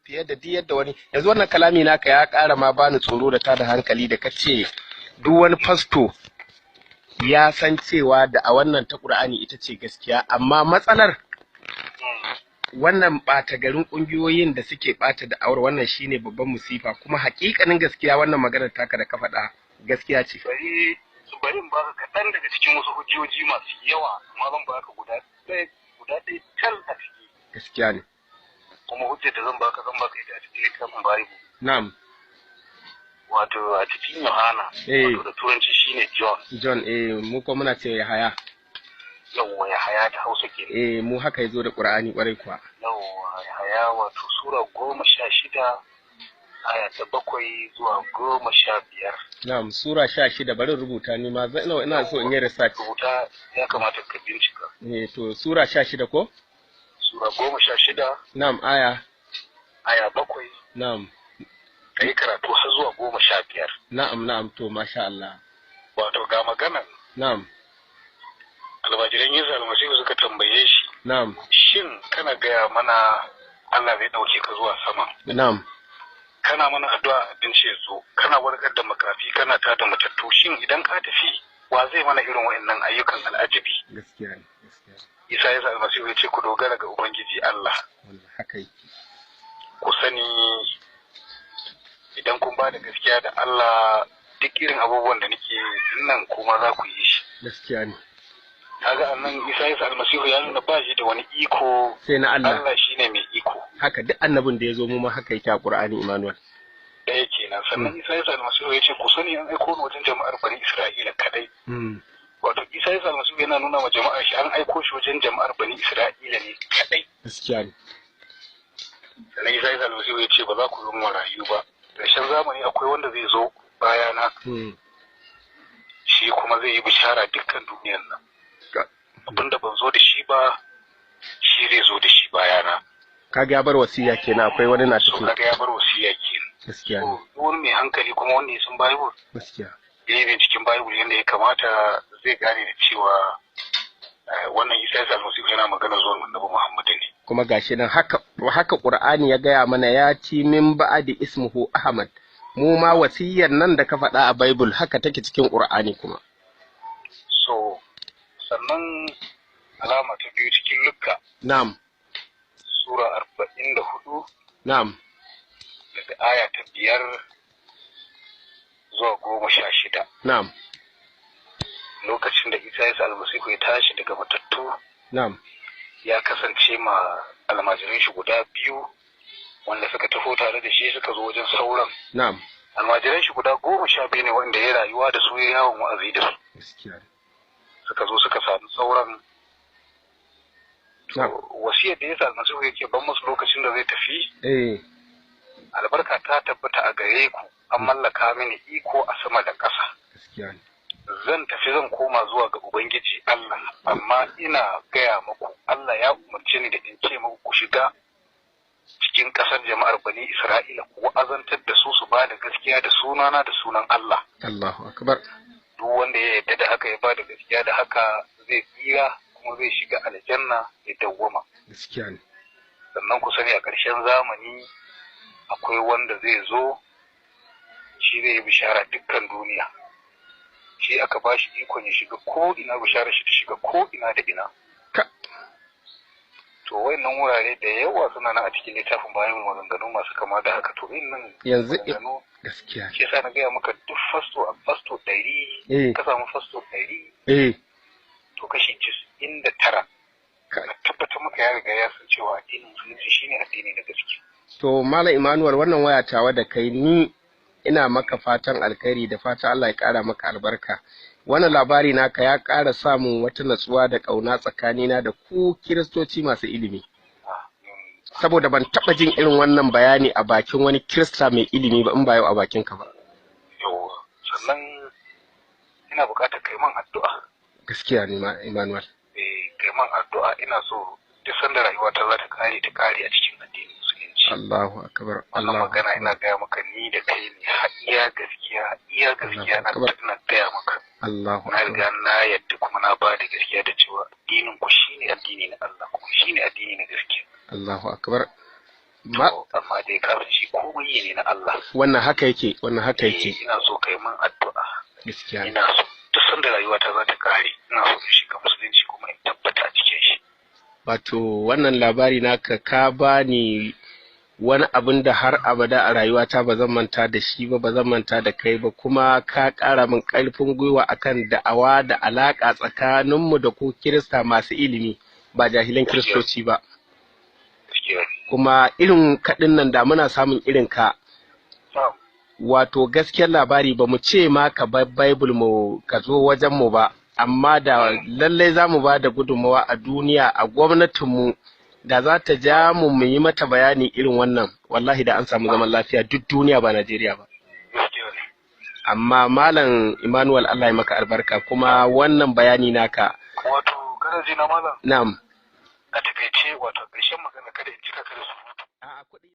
fiye da duk yadda wani yanzu wannan kalami naka ya ƙara ma bani tsoro da tada hankali da kace duk wani fasto ya san cewa da a wannan ta Qur'ani ita ce gaskiya, amma matsalar wannan ɓata garin ƙungiyoyin da suke ɓata da awar wannan shine babban musifa, kuma haƙiƙanin gaskiya wannan maganar taka da ka faɗa gaskiya ce. Bari in baka kaɗan daga cikin wasu hujjoji masu yawa, amma zan baka guda ɗaya tal a ciki. Gaskiya ne. Kuma hujjar da zan baka ita a cikin littafin Bible. Na'am. Wato a cikin Yohana. Wato da turanci shine John. John, mu ko muna ce Yahaya. Yawwa Yahaya ta Hausa ke. Mu haka yazo da Qur'ani ƙwarai kuwa. Yawwa Yahaya wato sura 16 aya ta 7 zuwa 15. Na'am, sura 16 bari rubuta ni ma ina so in yi research. Rubuta ya kamata ka bincika. To sura 16 ko? Sura 16. Na'am, aya 7. Na'am. Kai karatu har zuwa 15. Na'am, to masha Allah. Wato ga maganan. Na'am. Almajiran Yesu almasihu suka tambaye shi. Na'am. Shin kana gaya mana Allah zai dauke ka zuwa sama? Na'am. Kana mana addu'a abinci ya zo, kana warkar da makafi, kana tada matattu. Shin idan ka tafi wa zai mana irin wa'annan ayyukan al'ajabi? Gaskiya ne, gaskiya. Isa Yesu almasihu ya ce ku dogara ga Ubangiji Allah. Wallahi haka yake. Ku sani idan kun ba da gaskiya da Allah, duk irin abubuwan da nake nan kuma za ku yi shi. Gaskiya ne. Kaga annan Isa Yesu almasihu ya nuna ba shi da wani iko sai na Allah. Allah shine mai iko. Haka duk annabin da ya zo mu ma haka yake a Qur'ani, Emmanuel. Da yake nan sannan Isa Yesu almasihu ya ce ku sani an aiko ni wajen jama'ar Bani Isra'ila kadai. Wato Isa Yesu almasihu yana nuna wa jama'ar shi an aiko shi wajen jama'ar Bani Isra'ila ne kadai. Gaskiya ne. Sannan Isa Yesu almasihu ya ce ba za ku zama marayu ba. Ƙarshen zamani akwai wanda zai zo bayana. Shi kuma zai yi bishara dukkan duniyar nan. Abinda ban zo da shi ba, shi zai zo da shi bayana. Kaga ya bar wasiya kenan, akwai wani na tafi. Kaga ya bar wasiya kenan. Gaskiya ne. Wani mai hankali kuma wanda ya san Bible. Gaskiya. Ya yi cikin Bible yadda ya kamata zai gane da cewa wannan Isa ya almasihu yana magana zuwan Annabi Muhammad ne. Kuma gashi nan haka Qur'ani ya gaya mana ya ci min ba'di ismuhu Ahmad. Mu ma wasiyar nan da ka faɗa a Bible haka take cikin Qur'ani kuma. So sannan alama ta biyu cikin Lukka. Na'am. Sura 44. Na'am. Daga aya ta 5 zuwa 16. Na'am. Lokacin da Isa ya almasihu ya tashi daga matattu. Na'am. Ya kasance ma almajiran shi guda 2 wanda suka taho tare da shi suka zo wajen sauran. Na'am. Almajiran shi guda 12 ne wanda ya rayuwa da su ya yawon wa'azi da su. Gaskiya. Suka zo suka samu sauran. Wasiyar da ya sa almasihu yake ban musu lokacin da zai tafi. Albarka ta tabbata a gare ku, an mallaka mini iko a sama da ƙasa. Gaskiya ne. Zan tafi zan koma zuwa ga Ubangiji Allah, amma ina gaya muku Allah ya umarce ni da in ce muku ku shiga cikin ƙasar jama'ar Bani Isra'ila ku azantar da su ba da gaskiya da sunana da sunan Allah. Allahu akbar. Duk wanda ya yarda da haka ya ba da gaskiya da haka zai tsira kuma zai shiga aljanna ya dawwama. Gaskiya ne. Sannan ku sani a ƙarshen zamani akwai wanda zai zo shi zai yi bishara dukkan duniya. Shi aka ba shi ikon ya shiga ko ina, bisharar shi ta shiga ko ina da ina. To wayannan wurare da yawa suna nan a cikin littafin bayan maganganu masu kama da haka. To nan yanzu gaskiya shi yasa na gaya maka duk fasto 100 ka samu fasto 100 to kashi 99 ka tabbatar maka ya riga ya san cewa addinin musulunci shine addini na gaskiya. To Malam Emmanuel, wannan waya tawa da kai ni ina maka fatan alkhairi da fatan Allah ya ƙara maka albarka. Wannan labari naka ya ƙara samun wata natsuwa da ƙauna tsakanina da ku Kiristoci masu ilimi. Saboda ban taɓa jin irin wannan bayani a bakin wani Kirista mai ilimi ba in ba yau a bakin ka ba. Yawwa, sannan ina buƙatar kai man addu'a. Gaskiya ne Emmanuel. Kai man addu'a, ina so duk sanda rayuwa ta za ta kare a cikin addinin musulunci. Allahu akbar. Wannan magana ina gaya maka ni da kai ne iya gaskiya na gaya maka. Allahu akbar. Na riga na yadda kuma na ba da gaskiya da cewa addinin ku shine addini na Allah kuma shine addini na gaskiya. Allahu akbar. amma dai kafin shi komai ne na Allah. Wannan haka yake, wannan haka yake. Ina so kai min addu'a. Gaskiya. Ina so duk sanda rayuwa ta za ta kare, ina so in shiga musulunci kuma in tabbata cikin shi. Wato wannan labari naka ka bani wani abin da har abada a rayuwata ba zan manta da shi ba, ba zan manta da kai ba, kuma ka ƙara min ƙarfin gwiwa akan da'awa da alaƙa tsakaninmu da ku Kirista masu ilimi ba jahilan Kiristoci ba. Kuma irin kaɗin nan da muna samun irin ka, wato gaskiyar labari ba mu ce ma ka bar Bible mu ka zo wajen mu ba, amma da lallai za mu ba da gudunmawa a duniya, a gwamnatinmu da za ta ja mu yi mata bayani irin wannan, wallahi da an samu zaman lafiya duk duniya ba Najeriya ba. Amma Malam Emmanuel, Allah ya maka albarka, kuma wannan bayani naka. Wato kana ji na malam? Na'am. A takaice wato ƙarshen magana kada in cika kada su